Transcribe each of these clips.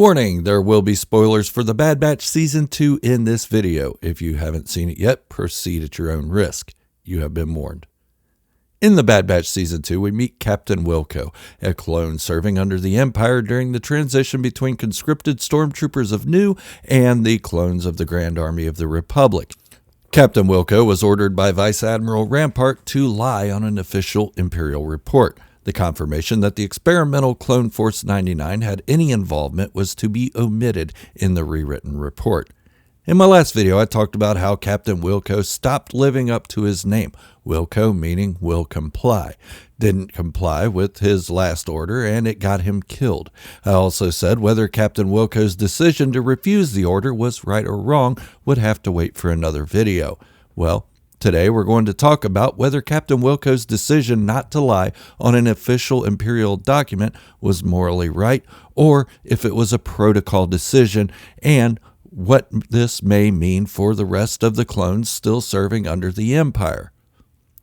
Warning, there will be spoilers for The Bad Batch Season 2 in this video. If you haven't seen it yet, proceed at your own risk. You have been warned. In The Bad Batch Season 2, we meet Captain Wilco, a clone serving under the Empire during the transition between conscripted stormtroopers of New and the clones of the Grand Army of the Republic. Captain Wilco was ordered by Vice Admiral Rampart to lie on an official Imperial report. The confirmation that the experimental Clone Force 99 had any involvement was to be omitted in the rewritten report. In my last video, I talked about how Captain Wilco stopped living up to his name, Wilco meaning will comply. Didn't comply with his last order, and it got him killed. I also said whether Captain Wilco's decision to refuse the order was right or wrong would have to wait for another video. Well, today we're going to talk about whether Captain Wilco's decision not to lie on an official Imperial document was morally right, or if it was a protocol decision, and what this may mean for the rest of the clones still serving under the Empire.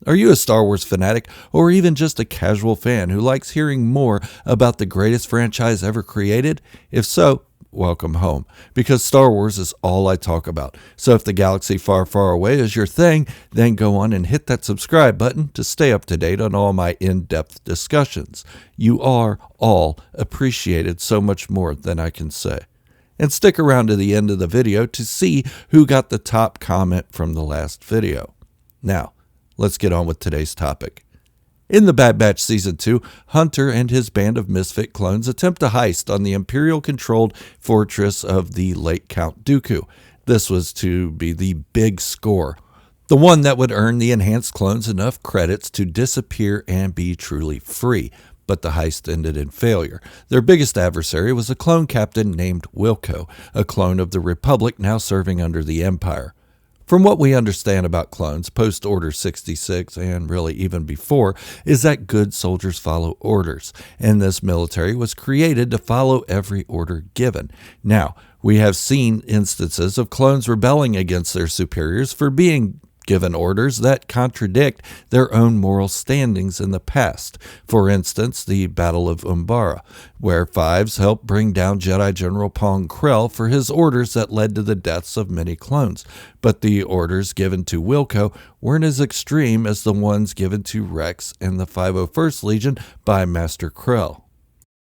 Are you a Star Wars fanatic, or even just a casual fan who likes hearing more about the greatest franchise ever created? If so, welcome home, because Star Wars is all I talk about. So if the galaxy far, far away is your thing, then go on and hit that subscribe button to stay up to date on all my in-depth discussions. You are all appreciated so much more than I can say. And stick around to the end of the video to see who got the top comment from the last video. Now, let's get on with today's topic. In The Bad Batch Season 2, Hunter and his band of misfit clones attempt a heist on the Imperial-controlled fortress of the late Count Dooku. This was to be the big score, the one that would earn the enhanced clones enough credits to disappear and be truly free. But the heist ended in failure. Their biggest adversary was a clone captain named Wilco, a clone of the Republic now serving under the Empire. From what we understand about clones post-Order 66, and really even before, is that good soldiers follow orders, and this military was created to follow every order given. Now, we have seen instances of clones rebelling against their superiors for being given orders that contradict their own moral standings in the past. For instance, the Battle of Umbara, where Fives helped bring down Jedi General Pong Krell for his orders that led to the deaths of many clones. But the orders given to Wilco weren't as extreme as the ones given to Rex and the 501st Legion by Master Krell.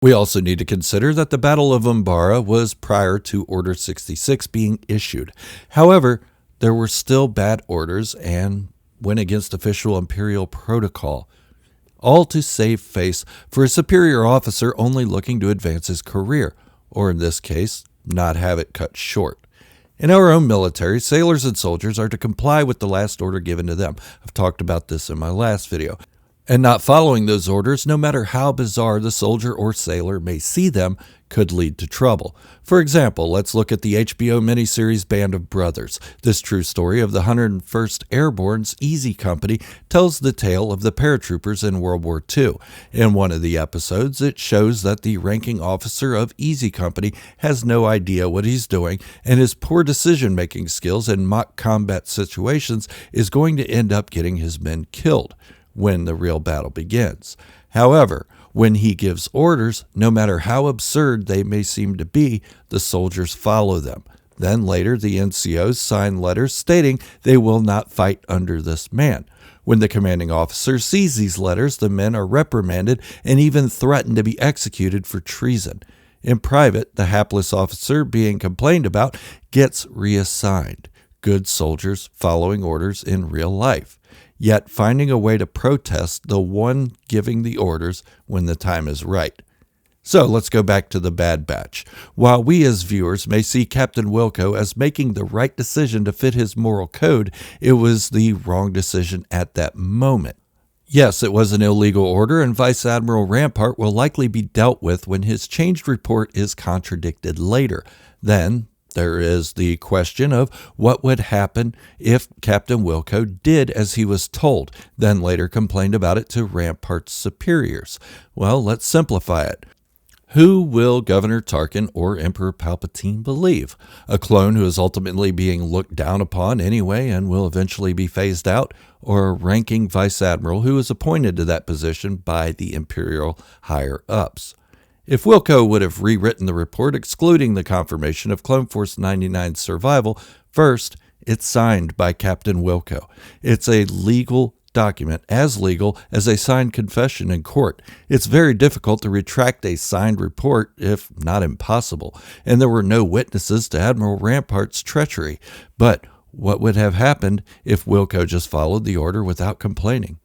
We also need to consider that the Battle of Umbara was prior to Order 66 being issued. However, there were still bad orders and went against official Imperial protocol, all to save face for a superior officer only looking to advance his career, or in this case, not have it cut short. In our own military, sailors and soldiers are to comply with the last order given to them. I've talked about this in my last video. And not following those orders, no matter how bizarre the soldier or sailor may see them, could lead to trouble. For example, let's look at the HBO miniseries Band of Brothers. This true story of the 101st Airborne's Easy Company tells the tale of the paratroopers in World War II. In one of the episodes, it shows that the ranking officer of Easy Company has no idea what he's doing, and his poor decision-making skills in mock combat situations is going to end up getting his men killed when the real battle begins. However, when he gives orders, no matter how absurd they may seem to be, the soldiers follow them. Then later, the NCOs sign letters stating they will not fight under this man. When the commanding officer sees these letters, the men are reprimanded and even threatened to be executed for treason. In private, the hapless officer being complained about gets reassigned. Good soldiers following orders in real life, yet finding a way to protest the one giving the orders when the time is right. So let's go back to the Bad Batch. While we as viewers may see Captain Wilco as making the right decision to fit his moral code, it was the wrong decision at that moment. Yes, it was an illegal order, and Vice Admiral Rampart will likely be dealt with when his changed report is contradicted later. Then there is the question of what would happen if Captain Wilco did as he was told, then later complained about it to Rampart's superiors. Well, let's simplify it. Who will Governor Tarkin or Emperor Palpatine believe? A clone who is ultimately being looked down upon anyway and will eventually be phased out, or a ranking vice admiral who is appointed to that position by the Imperial higher-ups? If Wilco would have rewritten the report excluding the confirmation of Clone Force 99's survival, first, it's signed by Captain Wilco. It's a legal document, as legal as a signed confession in court. It's very difficult to retract a signed report, if not impossible, and there were no witnesses to Admiral Rampart's treachery. But what would have happened if Wilco just followed the order without complaining?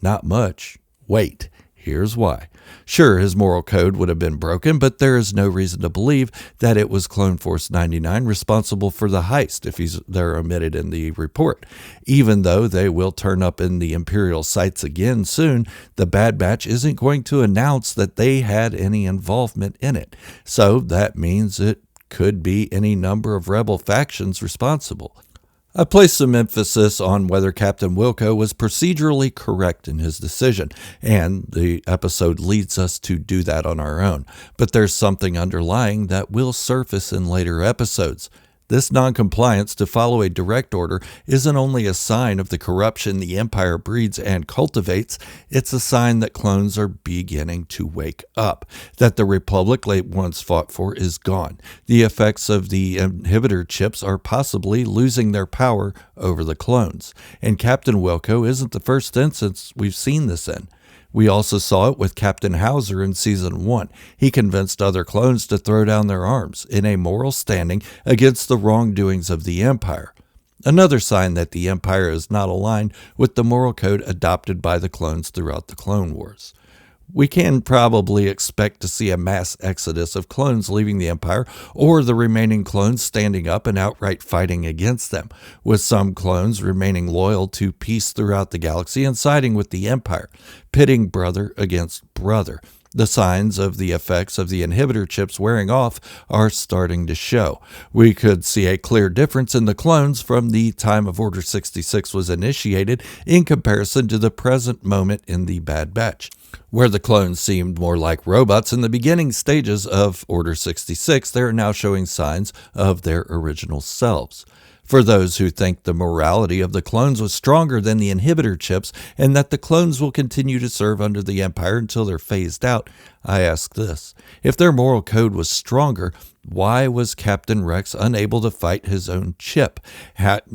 Not much. Wait, here's why. Sure, his moral code would have been broken, but there is no reason to believe that it was Clone Force 99 responsible for the heist if they're omitted in the report. Even though they will turn up in the Imperial sites again soon, the Bad Batch isn't going to announce that they had any involvement in it. So that means it could be any number of rebel factions responsible. I placed some emphasis on whether Captain Wilco was procedurally correct in his decision, and the episode leads us to do that on our own. But there's something underlying that will surface in later episodes. This noncompliance to follow a direct order isn't only a sign of the corruption the Empire breeds and cultivates, it's a sign that clones are beginning to wake up, that the Republic they once fought for is gone. The effects of the inhibitor chips are possibly losing their power over the clones. And Captain Wilco isn't the first instance we've seen this in. We also saw it with Captain Howzer in Season 1. He convinced other clones to throw down their arms in a moral standing against the wrongdoings of the Empire. Another sign that the Empire is not aligned with the moral code adopted by the clones throughout the Clone Wars. We can probably expect to see a mass exodus of clones leaving the Empire, or the remaining clones standing up and outright fighting against them, with some clones remaining loyal to peace throughout the galaxy and siding with the Empire, pitting brother against brother. The signs of the effects of the inhibitor chips wearing off are starting to show. We could see a clear difference in the clones from the time of Order 66 was initiated in comparison to the present moment in the Bad Batch. Where the clones seemed more like robots in the beginning stages of Order 66, they are now showing signs of their original selves. For those who think the morality of the clones was stronger than the inhibitor chips and that the clones will continue to serve under the Empire until they're phased out, I ask this. If their moral code was stronger, why was Captain Rex unable to fight his own chip?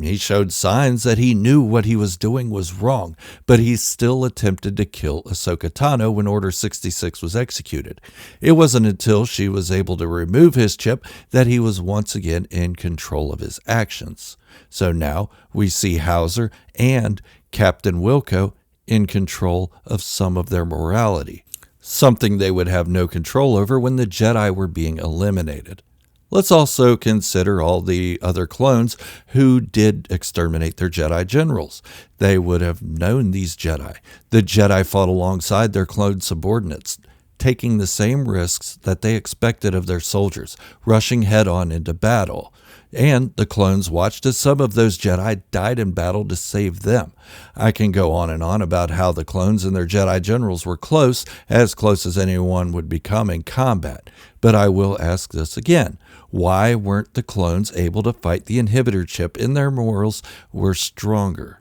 He showed signs that he knew what he was doing was wrong, but he still attempted to kill Ahsoka Tano when Order 66 was executed. It wasn't until she was able to remove his chip that he was once again in control of his actions. So now we see Howzer and Captain Wilco in control of some of their morality, something they would have no control over when the Jedi were being eliminated. Let's also consider all the other clones who did exterminate their Jedi generals. They would have known these Jedi. The Jedi fought alongside their clone subordinates, taking the same risks that they expected of their soldiers, rushing head-on into battle. And the clones watched as some of those Jedi died in battle to save them. I can go on and on about how the clones and their Jedi generals were close as anyone would become in combat. But I will ask this again. Why weren't the clones able to fight the inhibitor chip and their morals were stronger?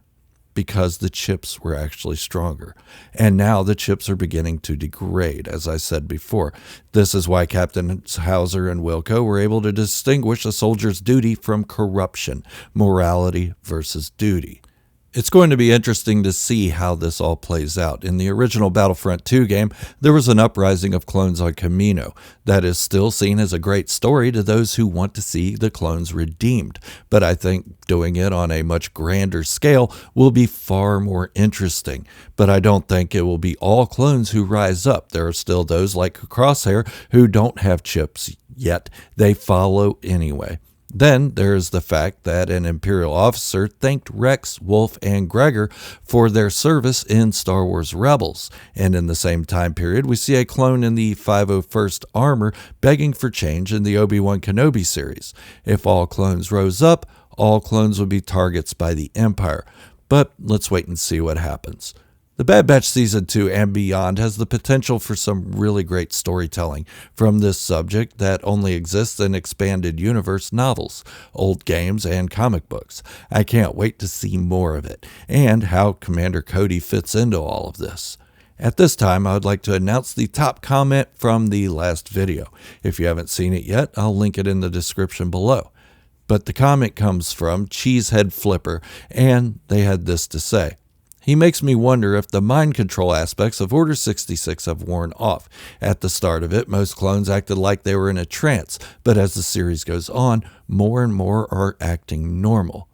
Because the chips were actually stronger. And now the chips are beginning to degrade, as I said before. This is why Captains Howzer and Wilco were able to distinguish a soldier's duty from corruption, morality versus duty. It's going to be interesting to see how this all plays out. In the original Battlefront 2 game, there was an uprising of clones on Kamino that is still seen as a great story to those who want to see the clones redeemed. But I think doing it on a much grander scale will be far more interesting. But I don't think it will be all clones who rise up. There are still those like Crosshair who don't have chips yet. They follow anyway. Then there's the fact that an Imperial officer thanked Rex, Wolf, and Gregor for their service in Star Wars Rebels. And in the same time period, we see a clone in the 501st Armor begging for change in the Obi-Wan Kenobi series. If all clones rose up, all clones would be targets by the Empire. But let's wait and see what happens. The Bad Batch Season 2 and beyond has the potential for some really great storytelling from this subject that only exists in expanded universe novels, old games, and comic books. I can't wait to see more of it, and how Commander Cody fits into all of this. At this time, I would like to announce the top comment from the last video. If you haven't seen it yet, I'll link it in the description below. But the comment comes from Cheesehead Flipper, and they had this to say. He makes me wonder if the mind control aspects of Order 66 have worn off. At the start of it, most clones acted like they were in a trance, but as the series goes on, more and more are acting normal.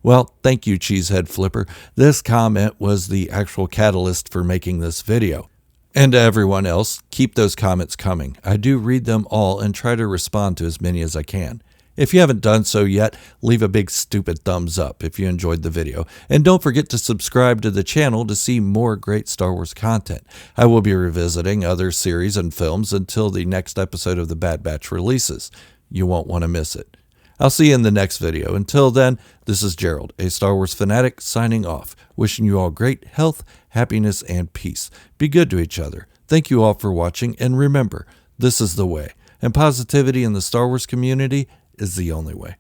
Well, thank you, Cheesehead Flipper. This comment was the actual catalyst for making this video. And to everyone else, keep those comments coming. I do read them all and try to respond to as many as I can. If you haven't done so yet, leave a big stupid thumbs up if you enjoyed the video. And don't forget to subscribe to the channel to see more great Star Wars content. I will be revisiting other series and films until the next episode of The Bad Batch releases. You won't want to miss it. I'll see you in the next video. Until then, this is Gerald, a Star Wars fanatic, signing off. Wishing you all great health, happiness, and peace. Be good to each other. Thank you all for watching, and remember, this is the way. And positivity in the Star Wars community is the only way.